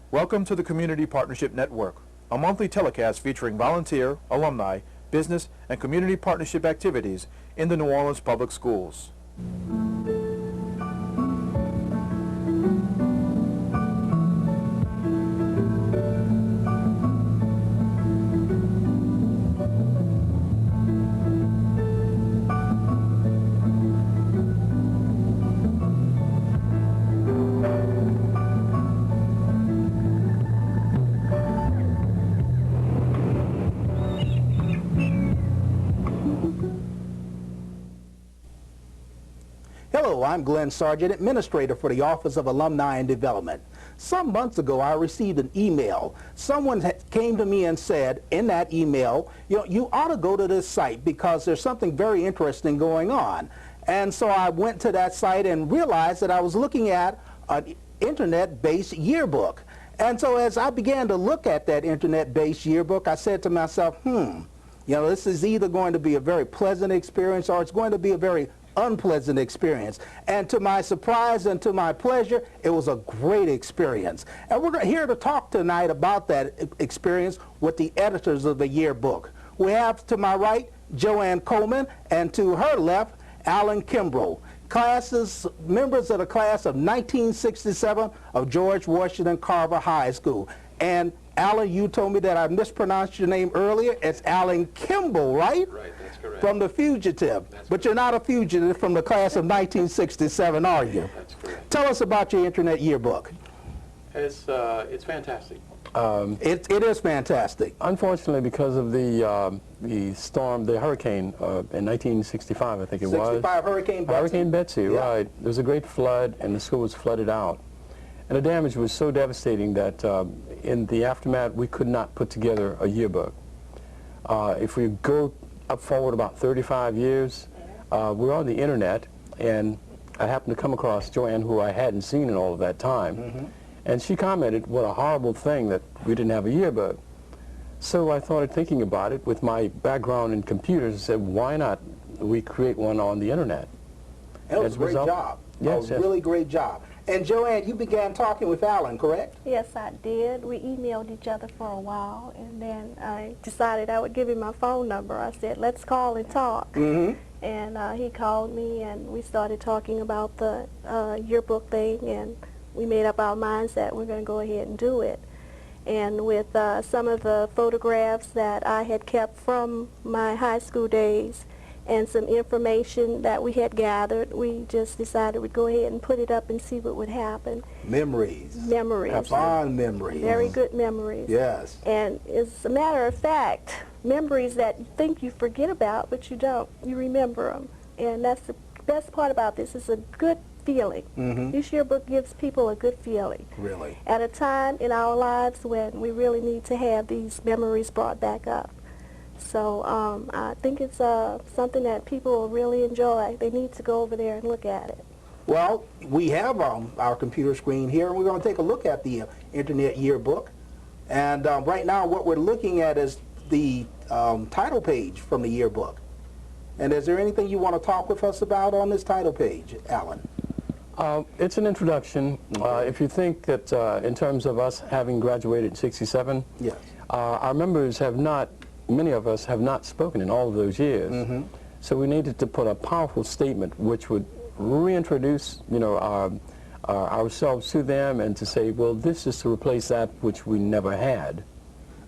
Welcome to the Community Partnership Network, a monthly telecast featuring volunteer, alumni, business, and community partnership activities in the New Orleans Public Schools. Hello, I'm Glenn Sargent, Administrator for the Office of Alumni and Development. Some months ago, I received an email. Someone came to me and said in that email, you ought to go to this site because there's something very interesting going on. And so I went to that site and realized that I was looking at an internet-based yearbook. And so as I began to look at that internet-based yearbook, I said to myself, this is either going to be a very pleasant experience or it's going to be a very unpleasant experience. And to my surprise and to my pleasure, it was a great experience. And we're here to talk tonight about that experience with the editors of the yearbook. We have to my right, Joanne Coleman, and to her left, Alan Kimbrough, members of the class of 1967 of George Washington Carver High School. And Alan, you told me that I mispronounced your name earlier. It's Alan Kimball, right? Right, that's correct. From the fugitive. But you're not a fugitive from the class of 1967, are you? That's correct. Tell us about your internet yearbook. It's fantastic. It is fantastic. Unfortunately, because of the storm, the hurricane in 1965, I think it was. 65 Hurricane Betsy. Hurricane Betsy, yeah. Right. There was a great flood, and the school was flooded out. And the damage was so devastating that in the aftermath, we could not put together a yearbook. If we go up forward about 35 years, we're on the internet, and I happened to come across Joanne, who I hadn't seen in all of that time. And she commented, what a horrible thing that we didn't have a yearbook. So I started thinking about it with my background in computers and said, why not we create one on the internet? It was a great job. Yes, it was a really great job. And Joanne, you began talking with Alan, correct? Yes, I did. We emailed each other for a while, and then I decided I would give him my phone number. I said, let's call and talk. And he called me, and we started talking about the yearbook thing, and we made up our minds that we're going to go ahead and do it. And with some of the photographs that I had kept from my high school days and some information that we had gathered, we just decided we'd go ahead and put it up and see what would happen. Memories. Memories. Fond memories. Very good memories. Yes. And as a matter of fact, memories that you think you forget about, but you don't. You remember them. And that's the best part about this. It's a good feeling. This yearbook gives people a good feeling. Really. At a time in our lives when we really need to have these memories brought back up. So I think it's something that people will really enjoy. They need to go over there and look at it. Well, we have our computer screen here, and we're going to take a look at the internet yearbook. And right now what we're looking at is the title page from the yearbook. And is there anything you want to talk with us about on this title page, Alan? It's an introduction. If you think that in terms of us having graduated in '67, yes. Our members have not, many of us have not spoken in all of those years. So we needed to put a powerful statement which would reintroduce, ourselves to them and to say, well, this is to replace that which we never had.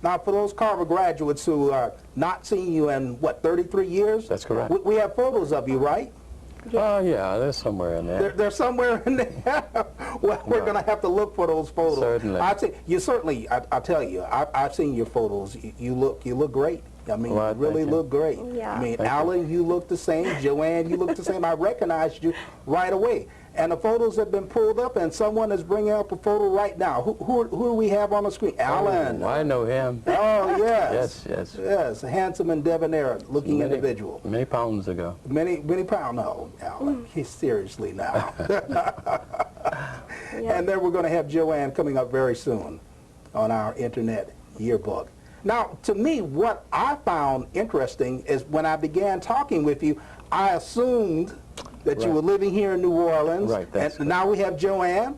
Now, for those Carver graduates who are not seeing you in, what, 33 years? That's correct. We have photos of you, right? Yeah, they're somewhere in there. They're somewhere in there. Well, we're going to have to look for those photos. Certainly. I tell you, I've seen your photos. You look great. I mean, Well, you really look great. Yeah. I mean, Thank Alan, you look the same. Joanne, you look the same. I recognized you right away. And the photos have been pulled up, and someone is bringing up a photo right now. Who do we have on the screen? Alan. Oh, I know him. Oh, yes. Yes. A handsome and debonair-looking individual. Many pounds ago. Many pounds. No, Alan. He's seriously now. And then we're going to have Joanne coming up very soon on our internet yearbook. Now, to me, what I found interesting is when I began talking with you, I assumed that you were living here in New Orleans. Right, that's and now we have Joanne.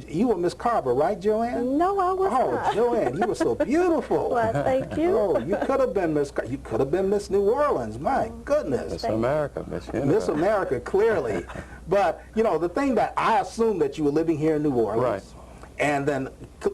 You were Miss Carver, right, Joanne? No, I was Oh, not. Joanne, you were so beautiful. Well, thank you. Oh, you could have been you could have been Miss New Orleans. My goodness. Miss America, Miss Universe. Miss America, clearly. But, you know, the thing that I assumed that you were living here in New Orleans. Right. And then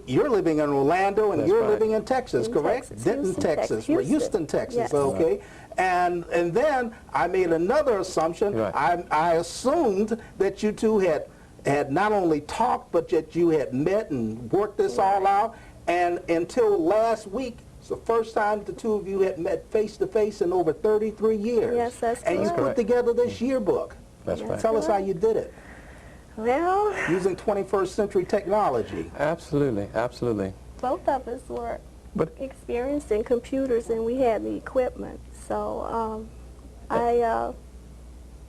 you're living in Orlando, and That's you're right. living in Texas, In correct? Texas, Denton, Houston, Texas. Texas. Houston, Texas, Yes. okay. And then I made another assumption. Right. I assumed that you two had not only talked, but that you had met and worked this all out. And until last week, it's the first time the two of you had met face to face in over 33 years. Yes, that's And you correct. put together this yearbook. That's right. Tell us how you did it, Well, using 21st century technology. Absolutely, absolutely. both of us were But experienced in computers, and we had the equipment. So I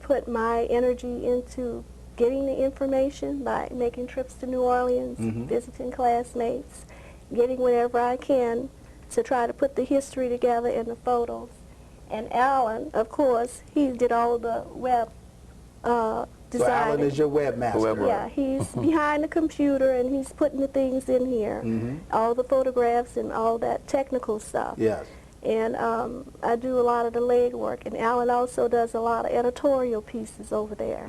put my energy into getting the information by making trips to New Orleans, visiting classmates, getting whatever I can to try to put the history together in the photos. And Alan, of course, he did all the web So design. Alan is your webmaster. Web- Yeah, he's behind the computer, and he's putting the things in here, all the photographs and all that technical stuff. Yes. And I do a lot of the legwork, and Alan also does a lot of editorial pieces over there.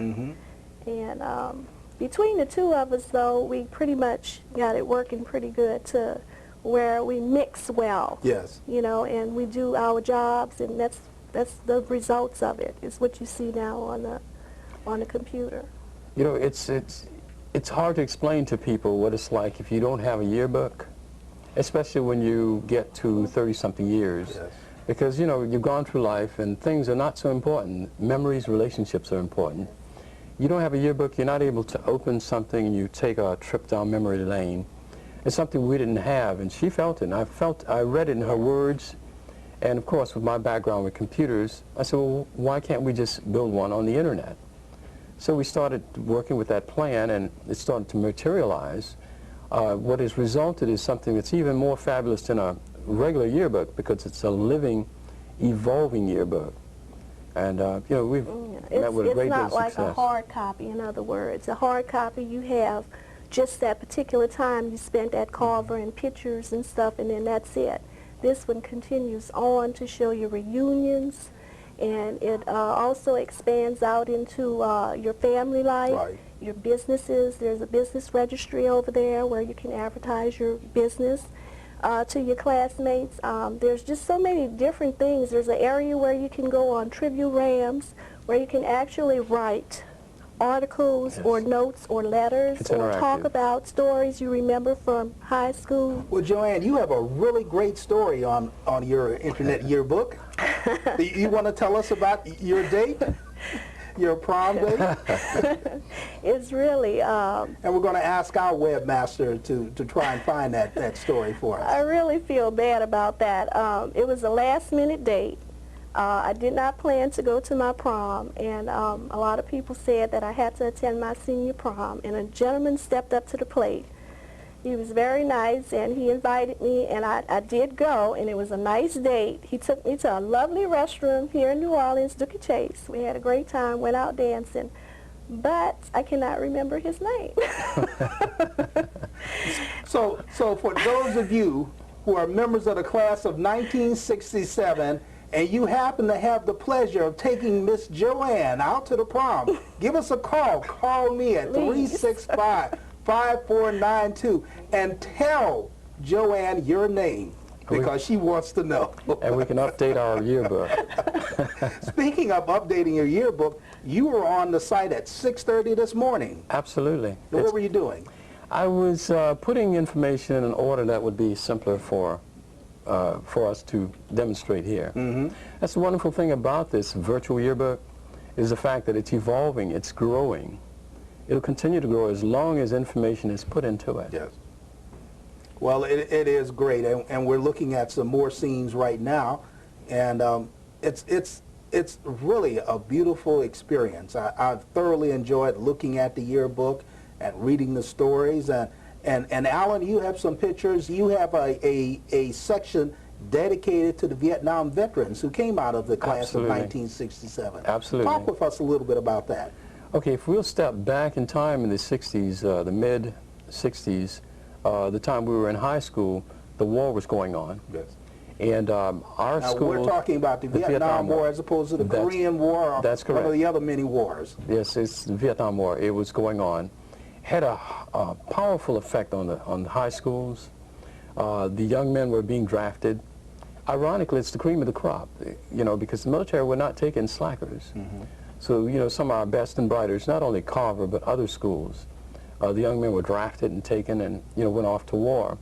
And between the two of us, though, we pretty much got it working pretty good to where we mix well. Yes. You know, and we do our jobs, and that's the results of it. Is what you see now on the computer. you know, it's hard to explain to people what it's like if you don't have a yearbook, especially when you get to 30-something years. Yes. Because, you know, you've gone through life and things are not so important. Memories, relationships are important. You don't have a yearbook, you're not able to open something and you take a trip down memory lane. It's something we didn't have, and she felt it, and I read it in her words. And of course, with my background with computers, I said, well, why can't we just build one on the internet? So we started working with that plan, and it started to materialize. What has resulted is something that's even more fabulous than a regular yearbook, because it's a living, evolving yearbook. And, you know, we've met with a great It's deal not of like success. a hard copy, in other words. A hard copy, you have just that particular time you spent at Carver and pictures and stuff, and then that's it. This one continues on to show your reunions, and it also expands out into your family life, Right. your businesses. There's a business registry over there where you can advertise your business to your classmates. There's just so many different things. There's an area where you can go on Trivial-Rams, where you can actually write articles or notes or letters It's or talk interactive. about stories you remember from high school. Well, Joanne, you have a really great story on your internet yearbook. You want to tell us about your date, your prom date? It's really, And we're going to ask our webmaster to try and find that story for I us. really feel bad about that. It was a last-minute date. I did not plan to go to my prom, and a lot of people said that I had to attend my senior prom, and a gentleman stepped up to the plate. He was very nice, and he invited me, and I did go, and it was a nice date. He took me to a lovely restaurant here in New Orleans, Dookie Chase. We had a great time, went out dancing, but I cannot remember his name. So for those of you who are members of the class of 1967, and you happen to have the pleasure of taking Miss Joanne out to the prom, give us a call. Call me at Please. 365-5492 and tell Joanne your name, because she wants to know. And we can update our yearbook. Speaking of updating your yearbook, you were on the site at 6:30 this morning. Absolutely. What were you doing? I was putting information in an order that would be simpler for us to demonstrate here. That's the wonderful thing about this virtual yearbook, is the fact that it's evolving, it's growing. It'll continue to grow as long as information is put into it. Yes. Well, it is great, and we're looking at some more scenes right now, and it's really a beautiful experience. I've thoroughly enjoyed looking at the yearbook and reading the stories, and Alan, you have some pictures. You have a section dedicated to the Vietnam veterans who came out of the class Absolutely. of 1967. Absolutely. Talk with us a little bit about that. Okay, if we'll step back in time in the 60s, the mid 60s, the time we were in high school, the war was going on. Yes. And our Now, school... we're talking about the Vietnam War as opposed to the Korean War or that's one of correct. the other many wars. Yes, it's the Vietnam War. It was going on. Had a powerful effect on the high schools. The young men were being drafted. Ironically, it's the cream of the crop, you know, because the military were not taking slackers. So, you know, some of our best and brightest, not only Carver, but other schools, the young men were drafted and taken and, you know, went off to war.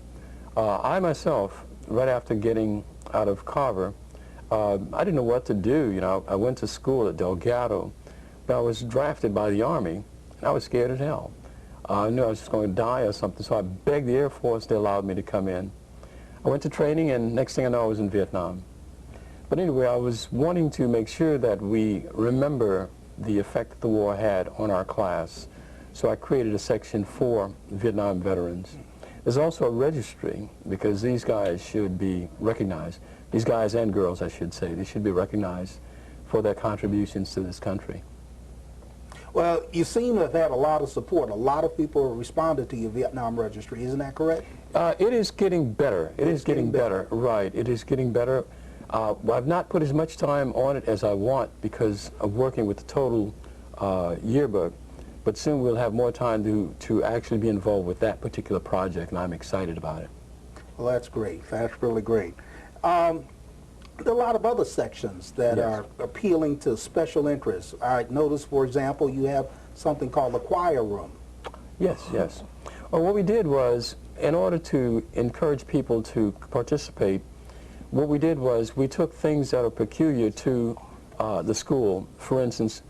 I myself, right after getting out of Carver, I didn't know what to do. You know, I went to school at Delgado, but I was drafted by the Army, and I was scared as hell. I knew I was just going to die or something, so I begged the Air Force. They allowed me to come in. I went to training, and next thing I know, I was in Vietnam. But anyway, I was wanting to make sure that we remember the effect that the war had on our class, so I created a section for Vietnam veterans. There's also a registry, because these guys should be recognized. These guys and girls, I should say, they should be recognized for their contributions to this country. Well, you seem to have had a lot of support. A lot of people responded to your Vietnam registry. Isn't that correct? It is getting better. It is getting better. Right. It is getting better. I've not put as much time on it as I want because of working with the total yearbook, but soon we'll have more time to actually be involved with that particular project, and I'm excited about it. Well, that's great. That's really great. There are a lot of other sections that are appealing to special interests. I noticed, for example, you have something called the choir room. Yes, yes. Well, what we did was, in order to encourage people to participate, what we did was we took things that are peculiar to the school. For instance,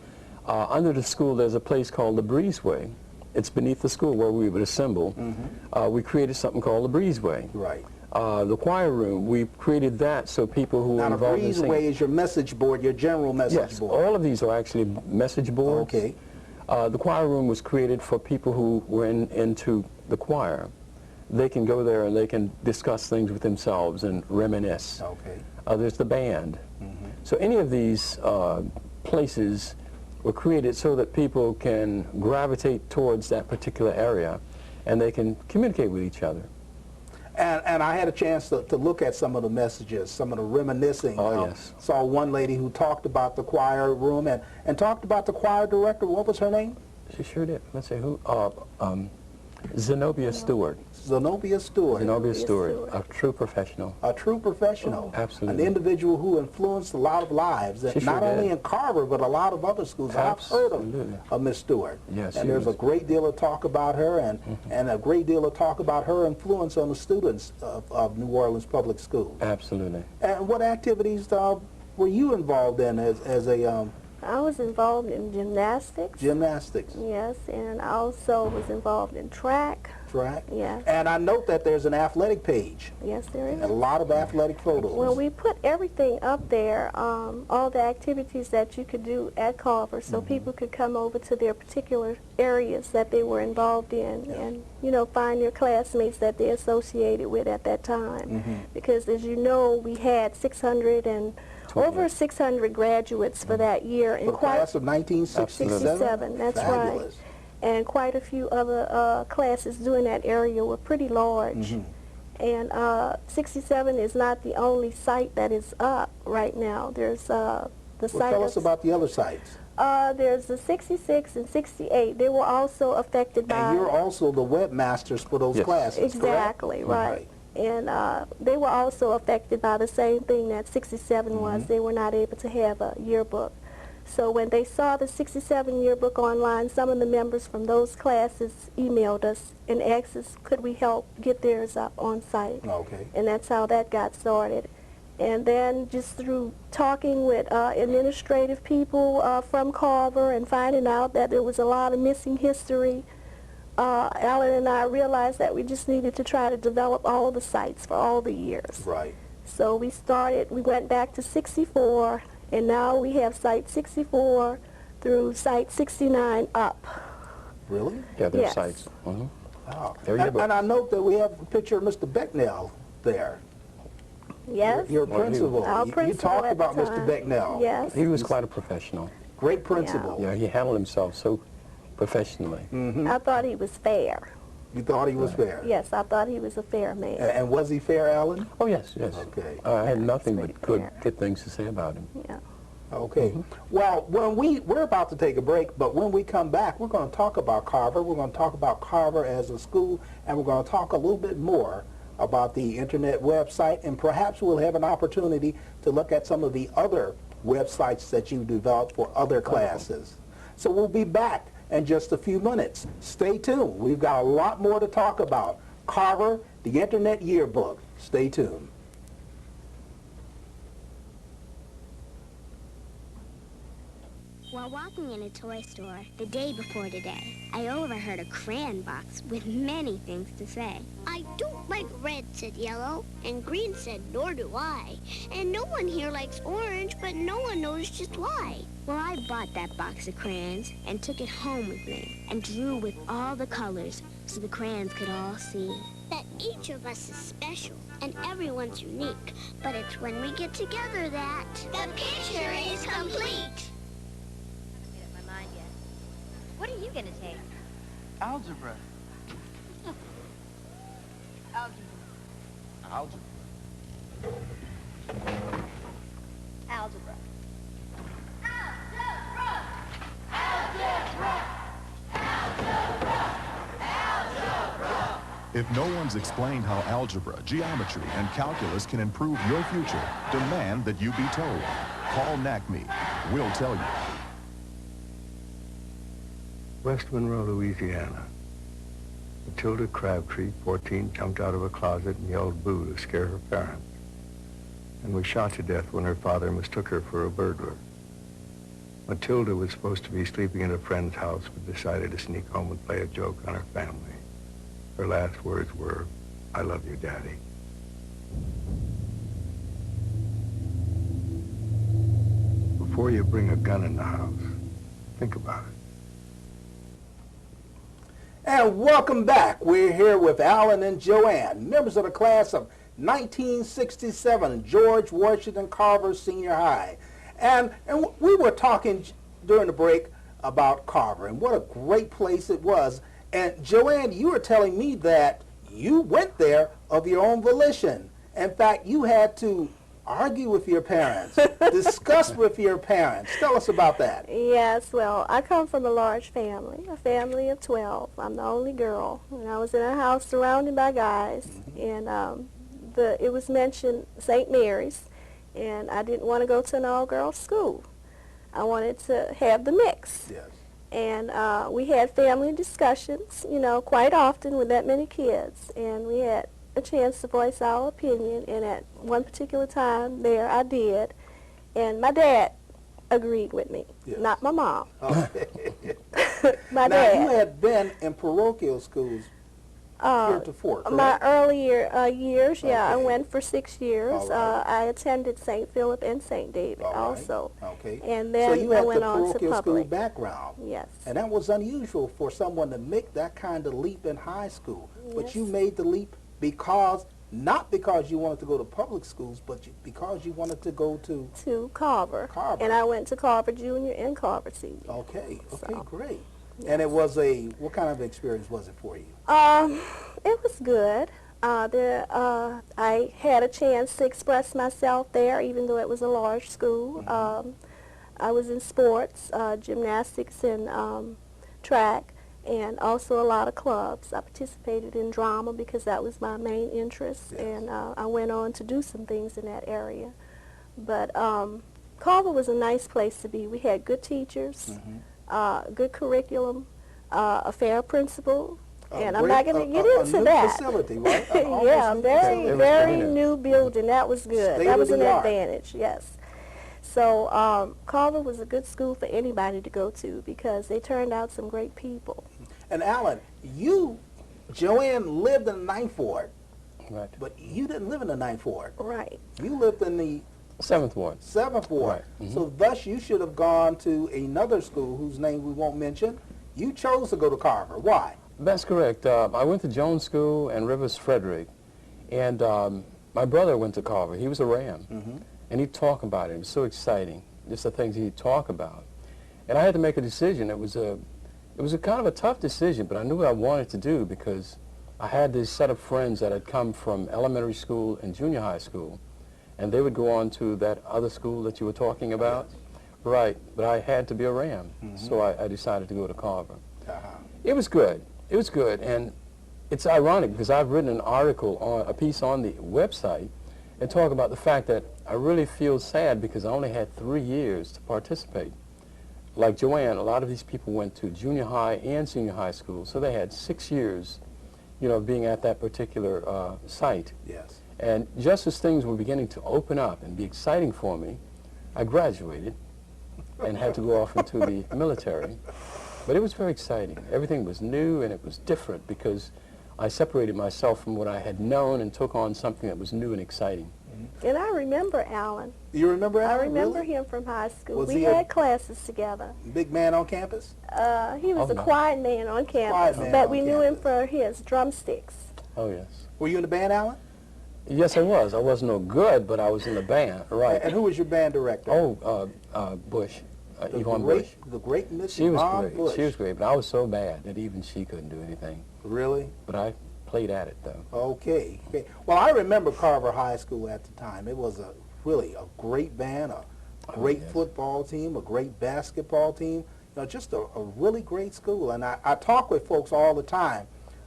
under the school there's a place called the Breezeway. It's beneath the school where we would assemble. We created something called the Breezeway. Right. The choir room, we created that so people who were involved in singing. Now, the Breezeway is your message board, your general message board. Yes, all of these are actually message boards. Okay. The choir room was created for people who were into the choir. They can go there and they can discuss things with themselves and reminisce. Okay. There's the band. So any of these places were created so that people can gravitate towards that particular area and they can communicate with each other. And I had a chance to look at some of the messages, some of the reminiscing. Oh, yes. Saw one lady who talked about the choir room and talked about the choir director. What was her name? She sure did. Let's see who. Zenobia Stewart. Zenobia Stewart. Zenobia Stewart, a true professional. A true professional. Absolutely. An individual who influenced a lot of lives, She not sure only did. in Carver, but a lot of other schools. Absolutely. I've heard of Miss Stewart. Yes, and there's a great deal of talk about her and a great deal of talk about her influence on the students of New Orleans Public Schools. Absolutely. And what activities were you involved in as a I was involved in gymnastics. gymnastics? Yes, and I also was involved in track. Track? Yes. And I note that there's an athletic page. Yes, there is. And a lot of athletic photos. Well, we put everything up there, all the activities that you could do at Carver, so people could come over to their particular areas that they were involved in and, you know, find their classmates that they associated with at that time. Because, as you know, we had over 600 graduates for that year. For the class of 1967? That's Fabulous. right. And quite a few other classes doing that area were pretty large. And 67 is not the only site that is up right now. There's the site. Tell us about the other sites. There's the 66 and 68. They were also affected by... And you're also the webmasters for those classes, Exactly, correct? right. And they were also affected by the same thing that 67 was. They were not able to have a yearbook. So when they saw the 67 yearbook online, some of the members from those classes emailed us and asked us, could we help get theirs up on site? Okay. And that's how that got started. And then just through talking with administrative people from Carver and finding out that there was a lot of missing history, Alan and I realized that we just needed to try to develop all the sites for all the years. Right. So we went back to 64, and now we have site 64 through site 69 up. Really? Yeah, there's Yes. sites. Wow. There you go. And I note that we have a picture of Mr. Becknell there. Yes. Your Well, he- principal. Our You principal talked at about the Mr. time. Becknell. Yes. He was quite a professional. Great principal. Yeah, he handled himself so professionally. I thought he was fair. You thought he was fair? Yes, I thought he was a fair man. And was he fair, Alan? Oh, yes, yes. Okay. I had nothing pretty but good, fair. good things to say about him. Yeah. Okay. Well, when we're about to take a break, but when we come back, we're going to talk about Carver. We're going to talk about Carver as a school, and we're going to talk a little bit more about the internet website, and perhaps we'll have an opportunity to look at some of the other websites that you've developed for other classes. So we'll be back in just a few minutes. Stay tuned. We've got a lot more to talk about. Carver, the Internet Yearbook. Stay tuned. While walking in a toy store the day before today, I overheard a crayon box with many things to say. I don't like red, said Yellow, and Green said, nor do I. And no one here likes orange, but no one knows just why. Well, I bought that box of crayons and took it home with me and drew with all the colors so the crayons could all see. That each of us is special, and everyone's unique. But it's when we get together that the picture is complete. What are you going to take? Algebra. Algebra. Algebra. If no one's explained how algebra, geometry, and calculus can improve your future, demand that you be told. Call NACME. We'll tell you. West Monroe, Louisiana. Matilda Crabtree, 14, jumped out of a closet and yelled boo to scare her parents, and was shot to death when her father mistook her for a burglar. Matilda was supposed to be sleeping at a friend's house, but decided to sneak home and play a joke on her family. Her last words were, "I love you, Daddy." Before you bring a gun in the house, think about it. And welcome back. We're here with Alan and Joanne, members of the class of 1967, George Washington Carver Senior High. And we were talking during the break about Carver and what a great place it was. And Joanne, you were telling me that you went there of your own volition. In fact, you had to argue with your parents, discuss with your parents. Tell us about that. Yes, well, I come from a large family, a family of 12. I'm the only girl, and I was in a house surrounded by guys, and it was mentioned St. Mary's, and I didn't want to go to an all-girls school. I wanted to have the mix. Yes. And we had family discussions, you know, quite often with that many kids, and we had a chance to voice our opinion, and at one particular time there I did, and my dad agreed with me, Yes. not my mom. Okay. My Now, dad. you had been in parochial schools heretofore, correct? My earlier years, yeah, I Okay. went for 6 years. All right. I attended St. Philip and St. David All right. also. Okay. And So then you I had went the on to parochial school public. background. Yes. And that was unusual for someone to make that kind of leap in high school. But you Yes. made the leap because, not because you wanted to go to public schools, but because you wanted to go to Carver. Carver. And I went to Carver Junior and Carver Senior. Okay, So, great. And it was what kind of experience was it for you? It was good. I had a chance to express myself there, even though it was a large school. I was in sports, gymnastics and track, and also a lot of clubs. I participated in drama because that was my main interest, Yes. and I went on to do some things in that area. But Carver was a nice place to be. We had good teachers, good curriculum, a fair principal, and I'm not going to get into a new that. facility, right? Yeah, Almost new very, facility. very new building. That was good. That was an State-of-the-art. advantage, yes. So Carver was a good school for anybody to go to because they turned out some great people. And Alan, Joanne lived in the Ninth Ward, Right. but you didn't live in the Ninth Ward. Right. You lived in the 7th Ward. 7th Ward. Right. So thus you should have gone to another school whose name we won't mention. You chose to go to Carver. Why? That's correct. I went to Jones School and Rivers Frederick, and my brother went to Carver. He was a Ram, and he'd talk about it. It was so exciting, just the things he'd talk about. And I had to make a decision. It was a kind of a tough decision, but I knew what I wanted to do because I had this set of friends that had come from elementary school and junior high school, and they would go on to that other school that you were talking about. Yes. Right, but I had to be a Ram, so I decided to go to Carver. It was good. It was good, and it's ironic because I've written an article, a piece on the website, and talk about the fact that I really feel sad because I only had 3 years to participate. Like Joanne, a lot of these people went to junior high and senior high school, so they had 6 years, you know, being at that particular site. Yes. And just as things were beginning to open up and be exciting for me, I graduated and had to go off into the military. But it was very exciting. Everything was new and it was different because I separated myself from what I had known and took on something that was new and exciting. And I remember Alan. You remember Alan? I remember really? him from high school. Was we he had classes together. Big man on campus? He was a quiet man on campus, man but on we knew him campus. for his drumsticks. Oh, yes. Were you in the band, Alan? Yes, I was. I wasn't no good, but I was in the band, right. And who was your band director? Oh, Bush, Yvonne Bush. The great Miss She was Yvonne great. Bush. She was great, but I was so bad that even she couldn't do anything. Really? But I played at it, though. Okay. Well, I remember Carver High School at the time. It was really a great band, a great football team, a great basketball team. You know, just a really great school. And I talk with folks all the time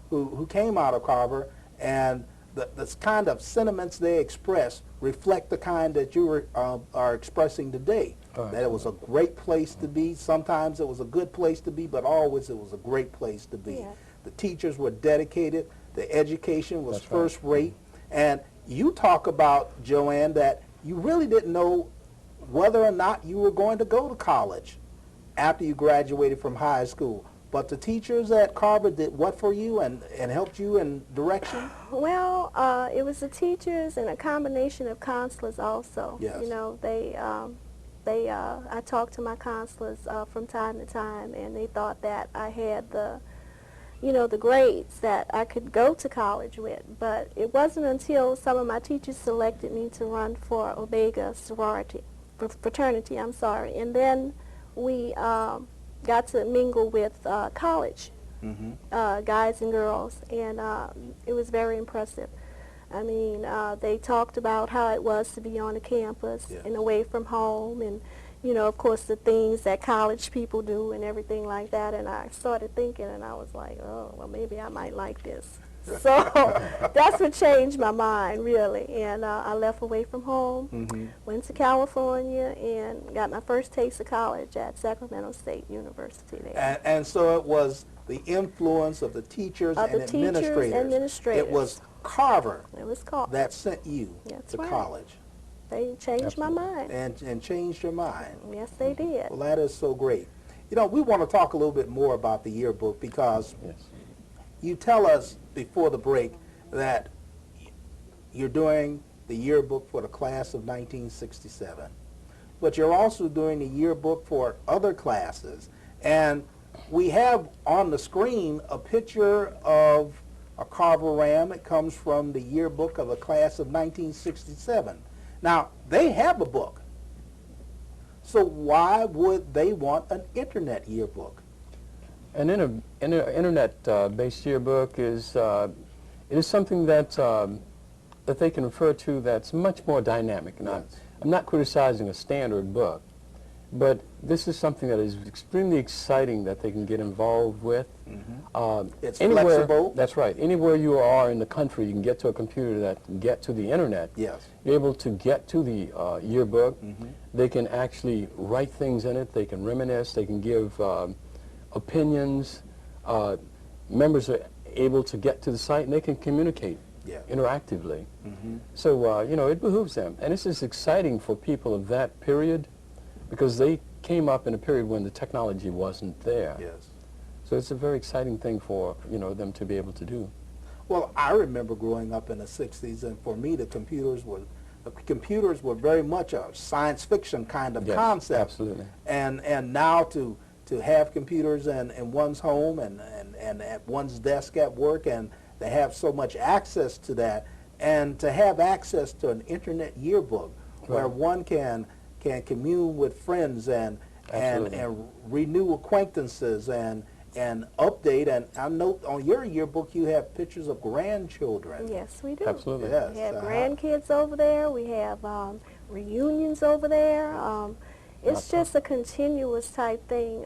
who came out of Carver, and the kind of sentiments they express reflect the kind that you are expressing today. That it was a great place to be. Sometimes it was a good place to be, but always it was a great place to be. Yeah. The teachers were dedicated. The education was That's first rate. And you talk about, Joanne, that you really didn't know whether or not you were going to go to college after you graduated from high school. But the teachers at Carver did what for you and helped you in direction? Well, it was the teachers and a combination of counselors also. Yes. You know, I talked to my counselors from time to time, and they thought that I had the grades that I could go to college with. But it wasn't until some of my teachers selected me to run for Omega fraternity, and then we got to mingle with college guys and girls, and it was very impressive. I mean, they talked about how it was to be on the campus and away from home, and of course, the things that college people do and everything like that. And I started thinking, and I was like, oh, well, maybe I might like this. So that's what changed my mind, really. And I left away from home, went to California, and got my first taste of college at Sacramento State University there. And so it was the influence of the teachers and administrators. It was Carver that sent you to college. They changed my mind. And changed your mind. Yes, they did. Well, that is so great. We want to talk a little bit more about the yearbook because you tell us before the break that you're doing the yearbook for the class of 1967. But you're also doing the yearbook for other classes. And we have on the screen a picture of a Carver Ram. It comes from the yearbook of a class of 1967. Now, they have a book. So why would they want an internet yearbook? An internet-based yearbook is it is something that that they can refer to that's much more dynamic. Now, I'm not criticizing a standard book, but this is something that is extremely exciting that they can get involved with. It's anywhere, flexible. That's right. Anywhere you are in the country, you can get to a computer that can get to the internet. Yes. You're able to get to the yearbook. They can actually write things in it. They can reminisce. They can give opinions. Members are able to get to the site and they can communicate interactively. So, it behooves them. And this is exciting for people of that period because they came up in a period when the technology wasn't there. Yes. So it's a very exciting thing for, them to be able to do. Well, I remember growing up in the 60s, and for me, the computers were very much a science fiction kind of concept. Absolutely. And now to have computers in one's home and at one's desk at work, and to have so much access to that, and to have access to an internet yearbook where one can commune with friends and renew acquaintances and and update. And I note on your yearbook you have pictures of grandchildren. Yes, we do. Absolutely. Yes. We have grandkids over there. We have reunions over there. It's just a continuous type thing.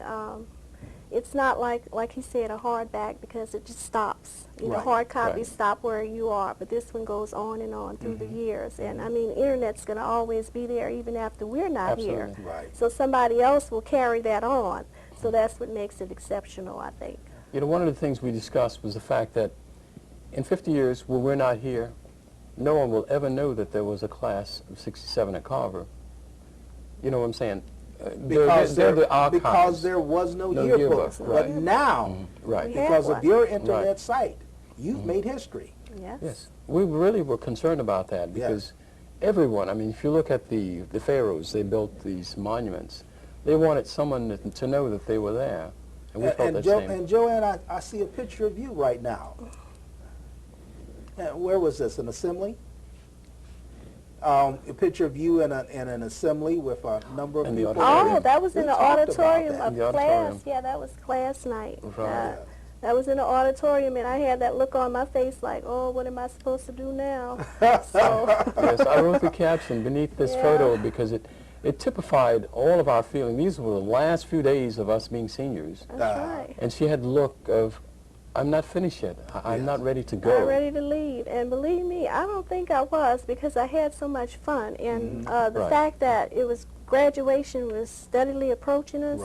It's not like he said, a hardback, because it just stops. You know, hard copies stop where you are, but this one goes on and on through the years. And I mean, internet's going to always be there even after we're not here. Right. So somebody else will carry that on. So that's what makes it exceptional, I think. You know, one of the things we discussed was the fact that in 50 years, when we're not here, no one will ever know that there was a class of '67 at Carver. You know what I'm saying? Because they're the archives. Because there was no yearbook. But now, because of your internet site, you've made history. Yes. Yes. We really were concerned about that because everyone, I mean, if you look at the pharaohs, they built these monuments. They wanted someone to know that they were there. And we felt that same. And Joanne, I see a picture of you right now. Where was this, an assembly? A picture of you in an assembly with a number of people. Oh, that was in the auditorium of class. Yeah, that was class night. Right. That was in the auditorium, and I had that look on my face like, oh, what am I supposed to do now? So. Yes, I wrote the caption beneath this photo because it typified all of our feeling. These were the last few days of us being seniors. That's right. And she had the look of, I'm not finished yet. I'm not ready to go. I'm ready to leave. And believe me, I don't think I was, because I had so much fun. And the fact that graduation was steadily approaching us,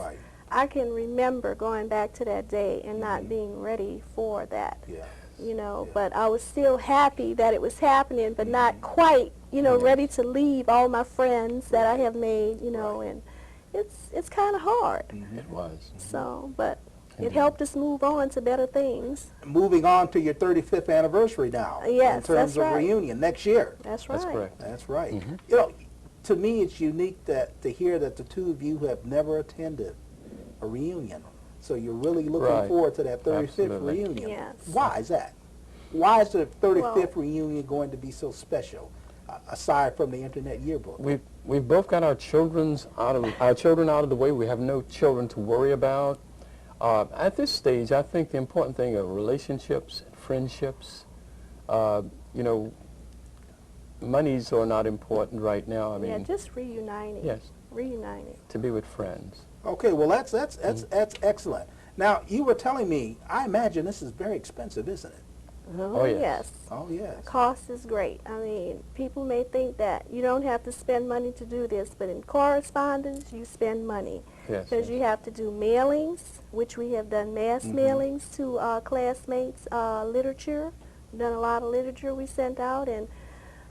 I can remember going back to that day and not being ready for that. You know, but I was still happy that it was happening, but not quite, you know, ready to leave all my friends that I have made, you know, and it's kind of hard. It was. So, but it helped us move on to better things. Moving on to your 35th anniversary now. Yes, in terms of reunion next year. That's right. That's correct. That's right. You know, to me, it's unique to hear that the two of you have never attended a reunion. So you're really looking forward to that 35th reunion. Yes. Why is that? Why is the 35th reunion going to be so special, aside from the Internet yearbook? We've both got our children out of the way. We have no children to worry about. At this stage, I think the important thing are relationships, friendships. You know, monies are not important right now. I mean, just reuniting. Yes. Reuniting. To be with friends. Okay, well that's excellent. Now you were telling me, I imagine this is very expensive, isn't it? Oh, yes. Oh, yes. The cost is great. I mean, people may think that you don't have to spend money to do this, but in correspondence, you spend money. Yes. Because you have to do mailings, which we have done mass mailings to classmates, literature. We've done a lot of literature we sent out, and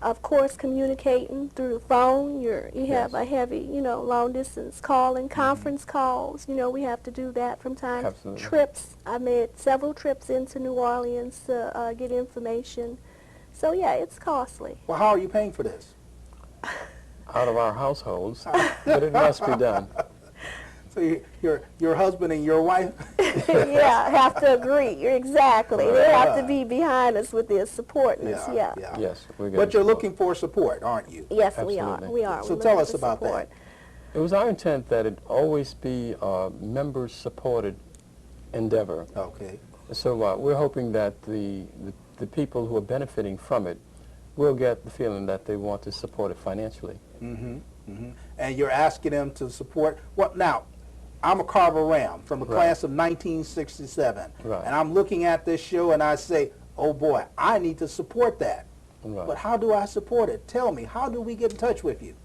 of course communicating through the phone. You have a heavy, you know, long distance calling, conference calls. You know, we have to do that from time. Absolutely. Trips. I made several trips into New Orleans to get information. So yeah, it's costly. Well, how are you paying for this? Out of our households, but it must be done. So your husband and your wife? Yeah, have to agree. Exactly. They have to be behind us with their supporting us. Yeah. Yes. But you're looking for support, aren't you? Yes, Absolutely. we are. So tell us about that. It was our intent that it always be a members-supported endeavor. Okay. So we're hoping that the people who are benefiting from it will get the feeling that they want to support it financially. And you're asking them to support what now? I'm a Carver Ram from the class of 1967, and I'm looking at this show and I say, oh boy, I need to support that. But how do I support it? Tell me, how do we get in touch with you?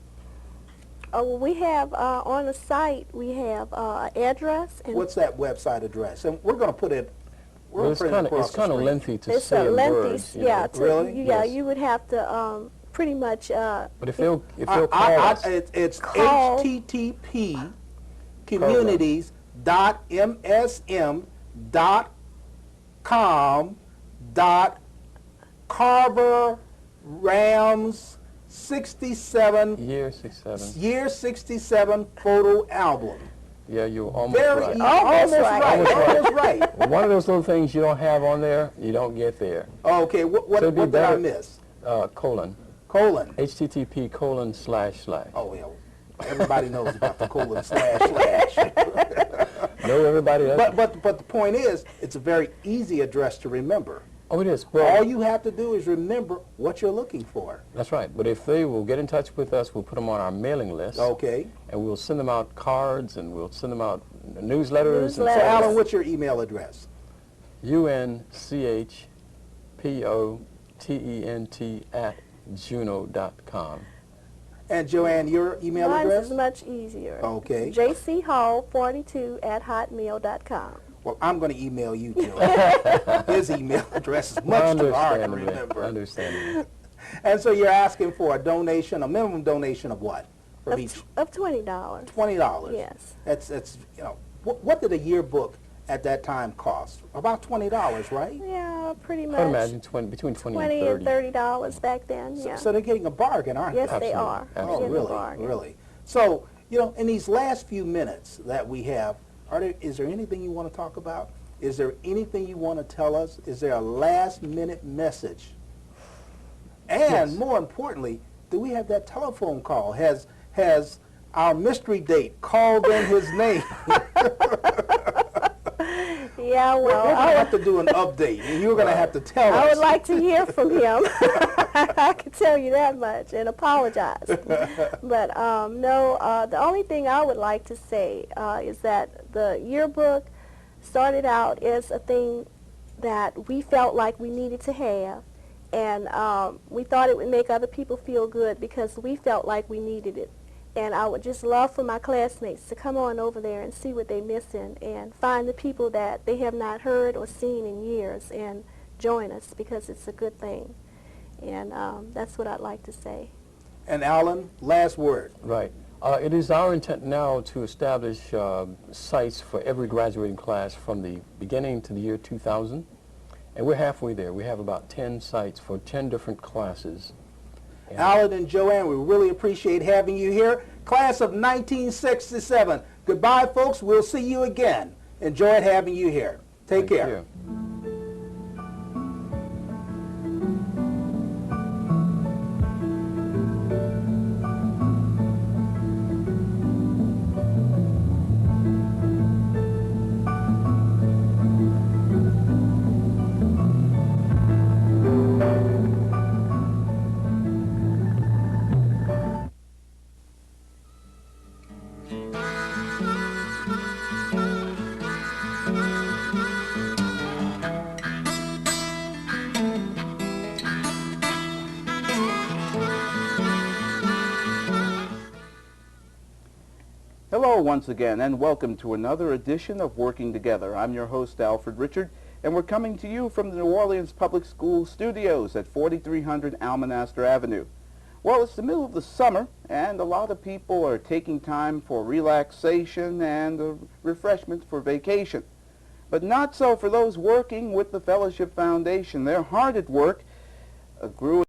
Well, we have on the site, we have an address. And what's that website address? And we're going to put it. It's kind of lengthy to say in words. Yeah, really? Yeah, you would have to pretty much. But if they'll call us, it's http communities.msm.com.Carver Rams 67 year 67 photo album. Yeah, you're almost right. Almost right. One of those little things you don't have on there, you don't get there. Okay, what did I miss? Colon. HTTP://. Oh, yeah. Everybody knows about the :// No, everybody doesn't. But the point is, it's a very easy address to remember. Oh, it is. Well, all you have to do is remember what you're looking for. That's right. But if they will get in touch with us, we'll put them on our mailing list. Okay. And we'll send them out cards, and we'll send them out newsletters. So, Alan, what's your email address? unchpOtent@juno.com. And Joanne, your email address? Mine's is much easier. Okay. jchall42@hotmail.com. Well, I'm going to email you, Joe. His email address is much too hard to remember. Understandable. And so you're asking for a donation, a minimum donation of what? Of $20. $20. Yes. That's you know, what did a yearbook at that time cost? About $20, right? Yeah, pretty much. I would imagine between $20 and $30 back then. Yeah. So they're getting a bargain, aren't yes, they? Yes, they are. Oh, really? Really? So, you know, in these last few minutes that we have, is there anything you want to talk about? Is there anything you want to tell us? Is there a last-minute message? And yes. More importantly, do we have that telephone call? Has our mystery date called in his name? Yeah, well, we're going to have to do an update, and you're going to have to tell us. I would like to hear from him. I can tell you that much, and apologize. But no, the only thing I would like to say is that the yearbook started out as a thing that we felt like we needed to have, and we thought it would make other people feel good because we felt like we needed it. And I would just love for my classmates to come on over there and see what they're missing and find the people that they have not heard or seen in years and join us because it's a good thing. And that's what I'd like to say. And Alan, last word. Right. It is our intent now to establish sites for every graduating class from the beginning to the year 2000. And we're halfway there. We have about 10 sites for 10 different classes. Alan and Joanne, we really appreciate having you here. Class of 1967. Goodbye, folks. We'll see you again. Enjoyed having you here. Take care. Thank you. Hello once again, and welcome to another edition of Working Together. I'm your host, Alfred Richard, and we're coming to you from the New Orleans Public School Studios at 4300 Almonaster Avenue. Well, it's the middle of the summer, and a lot of people are taking time for relaxation and refreshments for vacation. But not so for those working with the Fellowship Foundation. They're hard at work, grew